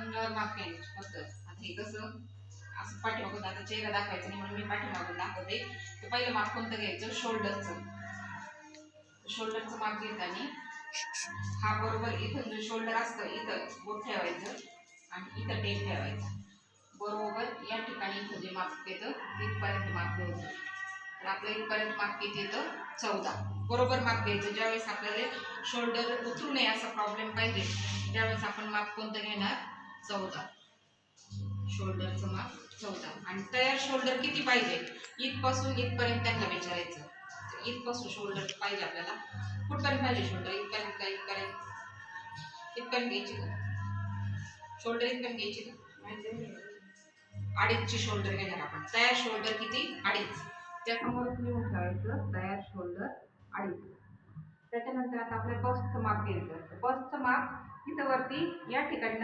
आपण माप घ्यायची फक्त. आता हे कसं असं पाठीमागून, आता चेहरा दाखवायचा नाही म्हणून मी पाठीमागून दाखवते. तर पहिलं माप कोणतं घ्यायचं, शोल्डरचं. शोल्डरचं माप घेताना हा बरोबर इथून जो शोल्डर असतं इथं बोट ठेवायचं आणि इथं टेप ठेवायचा. बरोबर या ठिकाणी इथं जे माप येतं तिथपर्यंत माप घ्यायचं. तर आपलं इथपर्यंत माप किती येतं, 14. बरोबर माप घ्यायचं. ज्यावेळेस आपल्याला शोल्डर उतरू नये असा प्रॉब्लेम पाहिजे त्यावेळेस आपण माप कोणतं घेणार, 14. शोल्डरचं माप 14. आणि तयार शोल्डर किती पाहिजे, इथपासून इथपर्यंत त्यांना विचारायचं. इथपासून शोल्डर पाहिजे आपल्याला, कुठपर्यंत पाहिजे शोल्डर, इथपर्यंत का इथपर्यंत, इथपर्यंत घ्यायची का शोल्डर, इथपर्यंत घ्यायची का, 2.5ची शोल्डर घेणार आपण. तयार शोल्डर किती, 2.5. त्यासमोरच लिहून ठेवायचं तयार शोल्डर 2.5. त्याच्यानंतर आता आपल्या बस्टचं माप घ्यायचं. बस्टचं माप इथं वरती या ठिकाणी